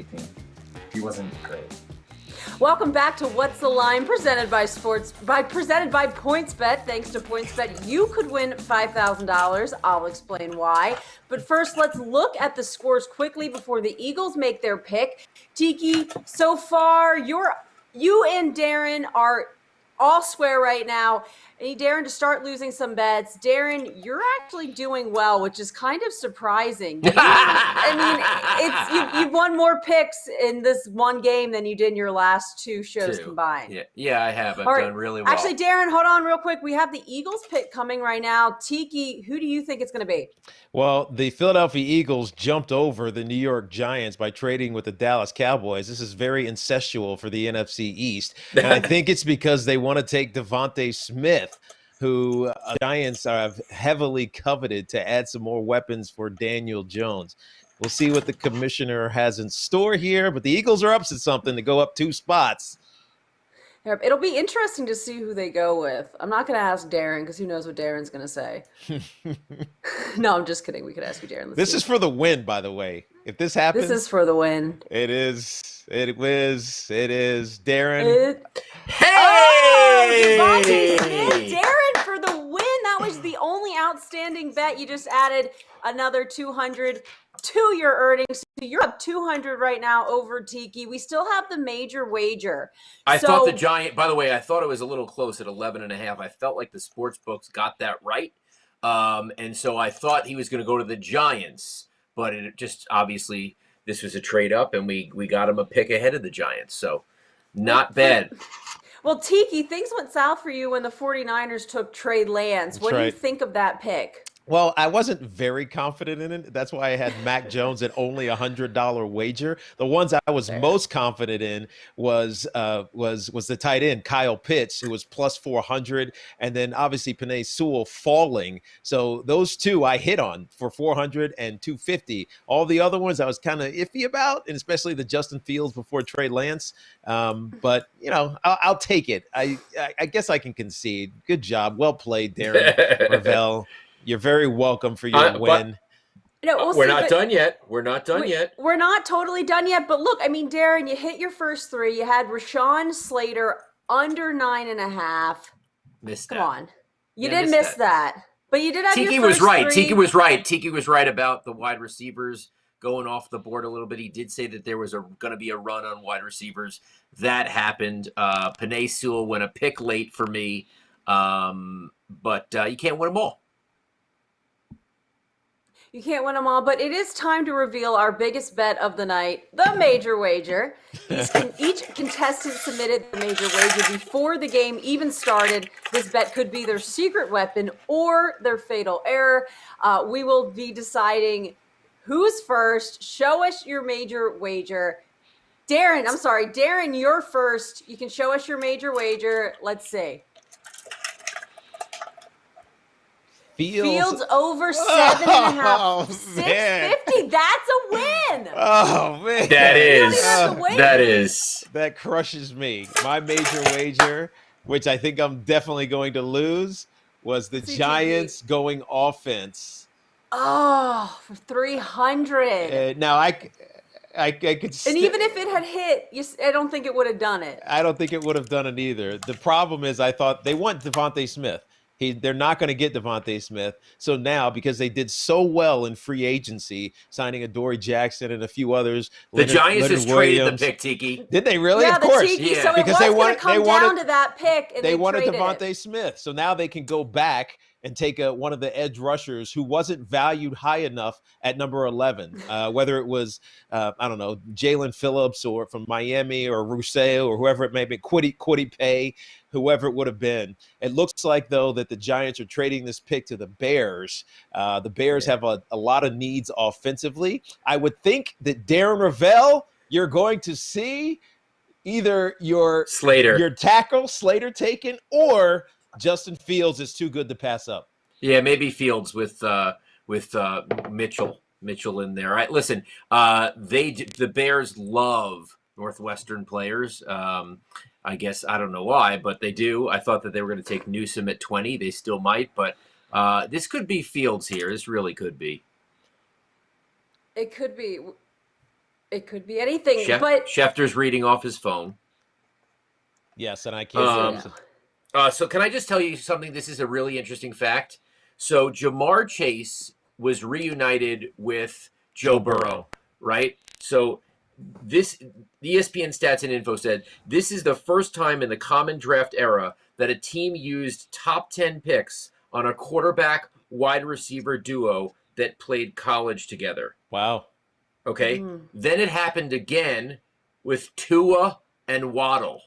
2018. He wasn't great. Welcome back to What's the Line, presented by PointsBet. Thanks to PointsBet, you could win $5,000. I'll explain why. But first, let's look at the scores quickly before the Eagles make their pick. Tiki, so far, you and Darren are all square right now. I need Darren to start losing some bets. Darren, you're actually doing well, which is kind of surprising. You've won more picks in this one game than you did in your last two shows combined. Yeah, I have. I've done really well. Actually, Darren, hold on real quick. We have the Eagles pick coming right now. Tiki, who do you think it's going to be? Well, the Philadelphia Eagles jumped over the New York Giants by trading with the Dallas Cowboys. This is very incestual for the NFC East. And I think it's because they want to take Devontae Smith, who Giants have heavily coveted, to add some more weapons for Daniel Jones. We'll see what the commissioner has in store here, but the Eagles are up to something to go up 2 spots. It'll be interesting to see who they go with. I'm not going to ask Darren because who knows what Darren's going to say. No, I'm just kidding. We could ask you, Darren. This is for the win, by the way. If this happens, this is for the win. It is. Darren. Hey! Devontae Smith, Darren for the win. That was the only outstanding bet. You just added another 200 to your earnings. So you're up 200 right now over Tiki. We still have the major wager. I thought the Giant, by the way, I thought it was a little close at 11.5. I felt like the sports books got that right. And so I thought he was going to go to the Giants, but it just obviously this was a trade up and we got him a pick ahead of the Giants. So not bad. Well, Tiki, things went south for you when the 49ers took Trey Lance. What do you think of that pick? Well, I wasn't very confident in it. That's why I had Mac Jones at only $100 wager. The ones I was most confident in was the tight end Kyle Pitts, who was plus 400, and then obviously Penei Sewell falling. So those two I hit on for 400 and 250. All the other ones I was kind of iffy about, and especially the Justin Fields before Trey Lance. But I'll take it. I guess I can concede. Good job, well played, Darren Rovell. You're very welcome for your win. We're not done yet. We're not totally done yet. But look, I mean, Darren, you hit your first 3. You had Rashawn Slater under 9.5. Missed that. Come on. You did miss that. But you did have Tiki your first was right. 3. Tiki was right. Tiki was right about the wide receivers going off the board a little bit. He did say that there was going to be a run on wide receivers. That happened. Penei Sewell went a pick late for me. But you can't win them all. You can't win them all, but it is time to reveal our biggest bet of the night, the major wager. Each contestant submitted the major wager before the game even started. This bet could be their secret weapon or their fatal error. We will be deciding who's first. Show us your major wager. Darren, you're first. You can show us your major wager. Let's see. Fields over 7.5. 650. That's a win. Oh man, that crushes me. My major wager, which I think I'm definitely going to lose, was the Giants going offense. Oh, for 300. Now I could. And even if it had hit, I don't think it would have done it. I don't think it would have done it either. The problem is, I thought they want Devontae Smith. They're not going to get Devontae Smith. So now, because they did so well in free agency, signing Adoree Jackson and a few others. The Giants just traded the pick, Tiki. Did they really? Yeah, of course. Tiki, yeah. So because they wanted to that pick. And they wanted Devontae Smith. So now they can go back and take one of the edge rushers who wasn't valued high enough at number 11, whether it was, Jalen Phillips or from Miami or Rousseau or whoever it may be, Kwity Paye, whoever it would have been. It looks like, though, that the Giants are trading this pick to the Bears. The Bears have a lot of needs offensively. I would think that Darren Rovell, you're going to see either your tackle, Slater, taken, or Justin Fields is too good to pass up. Yeah, maybe Fields with Mitchell in there. All right, listen, the Bears love Northwestern players. I guess I don't know why, but they do. I thought that they were going to take Newsome at 20. They still might, but this could be Fields here. This really could be. It could be. It could be anything, but Schefter's reading off his phone. Yes, and I can't. So can I just tell you something? This is a really interesting fact. So Jamar Chase was reunited with Joe Burrow, right? So the ESPN Stats and Info said this is the first time in the common draft era that a team used top 10 picks on a quarterback wide receiver duo that played college together. Wow. Okay. Then it happened again with Tua and Waddle.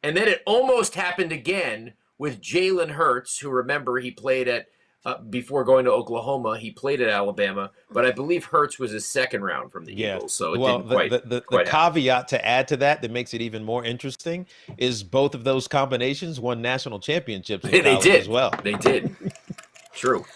And then it almost happened again with Jalen Hurts, who, remember, he played at before going to Oklahoma, he played at Alabama, but I believe Hurts was his second round from the Eagles, so it didn't quite. The caveat to add to that makes it even more interesting is both of those combinations won national championships. They did as well. They did. True.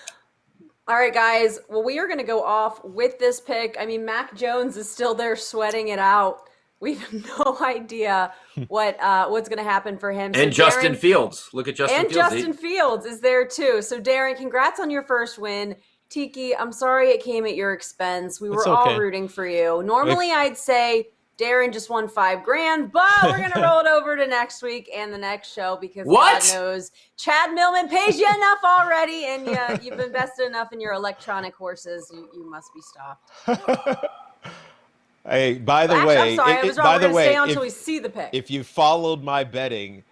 All right, guys. Well, we are going to go off with this pick. I mean, Mac Jones is still there sweating it out. We have no idea what's going to happen for him. And so Justin Fields. Look at Justin Fields. And Justin Fields is there too. So, Darren, congrats on your first win. Tiki, I'm sorry it came at your expense. We were all rooting for you. Normally, I'd say Darren just won $5,000, but we're going to roll it over to next week and the next show because God knows Chad Millman pays you enough already, and you've invested enough in your electronic horses. You must be stopped. Hey, by the way, I'm sorry. I was wrong. We're going to stay on until we see the pick. If you followed my betting,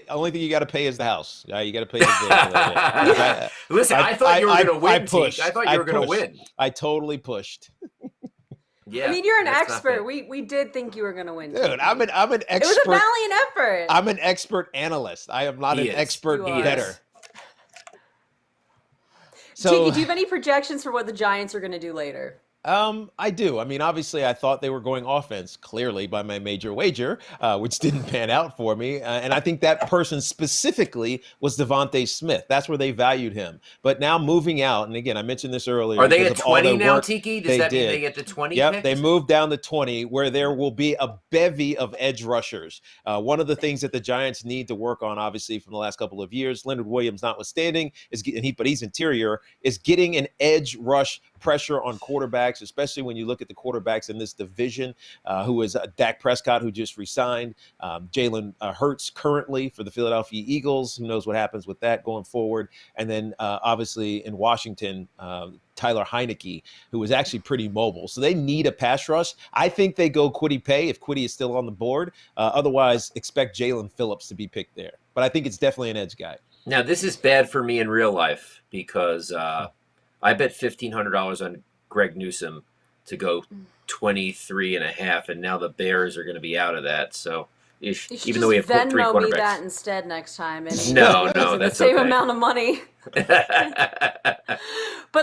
only thing you got to pay is the house. You got to pay the bill. Listen, I thought you were going to win. I thought you were going to win. I totally pushed. Yeah, I mean, you're an expert. We did think you were going to win. Dude, I'm an expert. It was a valiant effort. I'm an expert analyst. I am not an expert bettor. So, Tiki, do you have any projections for what the Giants are going to do later? I do. I mean, obviously, I thought they were going offense, clearly, by my major wager, which didn't pan out for me. And I think that person specifically was Devontae Smith. That's where they valued him. But now moving out, and again, I mentioned this earlier. Are they at 20 now, Tiki? Does that mean they get to 20? Yep, they moved down to 20, where there will be a bevy of edge rushers. One of the things that the Giants need to work on, obviously, from the last couple of years, Leonard Williams notwithstanding, but he's interior, is getting an edge rush pressure on quarterbacks, especially when you look at the quarterbacks in this division, who is Dak Prescott, who just resigned, Jalen Hurts currently for the Philadelphia Eagles. Who knows what happens with that going forward? And then obviously in Washington, Tyler Heineke, who is actually pretty mobile. So they need a pass rush. I think they go Kwity Paye if Kwity is still on the board. Otherwise, expect Jalen Phillips to be picked there. But I think it's definitely an edge guy. Now, this is bad for me in real life because I bet $1,500 on Greg Newsome to go 23.5, and now the Bears are going to be out of that. So even though we have three quarterbacks, Venmo me that instead next time. And no, that's the same okay. amount of money. But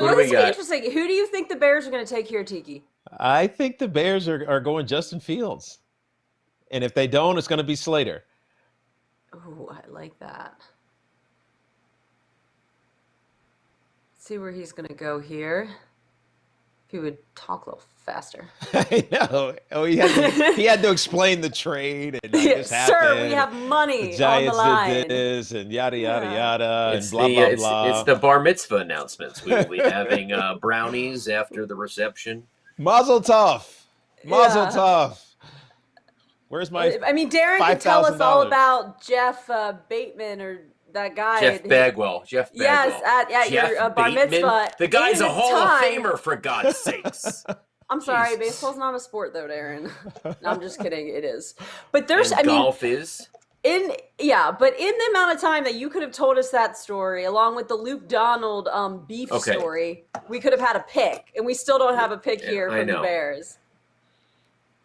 let's be interesting. Who do you think the Bears are going to take here, Tiki? I think the Bears are going Justin Fields, and if they don't, it's going to be Slater. Oh, I like that. See where he's going to go here. If he would talk a little faster. I know. Oh, he had to explain the trade and this happened. Sir, we have money the Giants on the line. did this and yada yada yada and blah blah. It's the bar mitzvah announcements. We will be having brownies after the reception. Mazel tov. Mazel tov. Where's my? I mean, Darren can tell us all about Jeff Bateman or that guy. Jeff Bagwell. Yes, at your bar mitzvah. The guy's a Hall of Famer, for God's sakes. I'm sorry, baseball's not a sport, though, Darren. No, I'm just kidding. It is. But golf is. But in the amount of time that you could have told us that story, along with the Luke Donald beef story, we could have had a pick, and we still don't have a pick here from the Bears.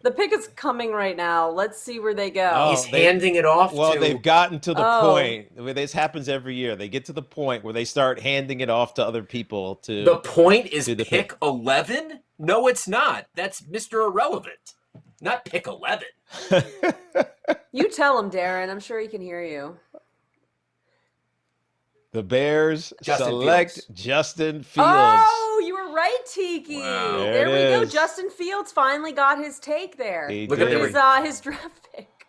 The pick is coming right now. Let's see where they go. He's handing it off. Well, they've gotten to the point. This happens every year. They get to the point where they start handing it off to other people. The point is pick 11? No, it's not. That's Mr. Irrelevant. Not pick 11. You tell him, Darren. I'm sure he can hear you. The Bears select Justin Fields. Oh, you were right, Tiki. Wow. There we go. Justin Fields finally got his take there. Look at his draft pick.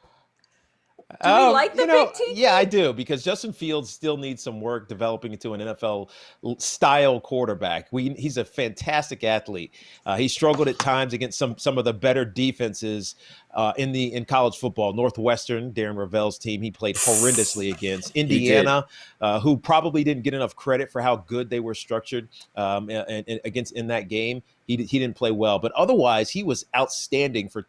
Do we like the big Tiki? Yeah, I do, because Justin Fields still needs some work developing into an NFL style quarterback. He's a fantastic athlete. He struggled at times against some of the better defenses in college football. Northwestern, Darren Rovell's team, he played horrendously against. Indiana, who probably didn't get enough credit for how good they were structured against in that game. He didn't play well, but otherwise he was outstanding for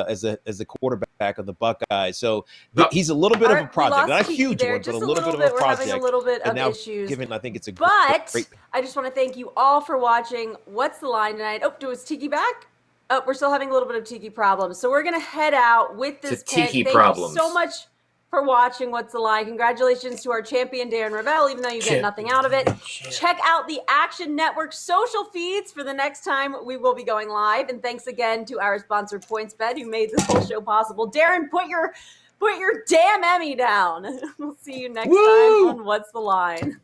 as the quarterback of the Buckeyes. So he's a little bit of a project, not a huge one, but a little bit of a project. We're having a little bit of issues. I think it's a but great. I just want to thank you all for watching What's the Line tonight. Is Tiki back? Oh, we're still having a little bit of Tiki problems. So we're going to head out with this pick. Thank you so much for watching What's the Line. Congratulations to our champion, Darren Rovell, even though you get nothing out of it. Check out the Action Network social feeds for the next time we will be going live. And thanks again to our sponsor, PointsBet, who made this whole show possible. Darren, put your damn Emmy down. We'll see you next time on What's the Line.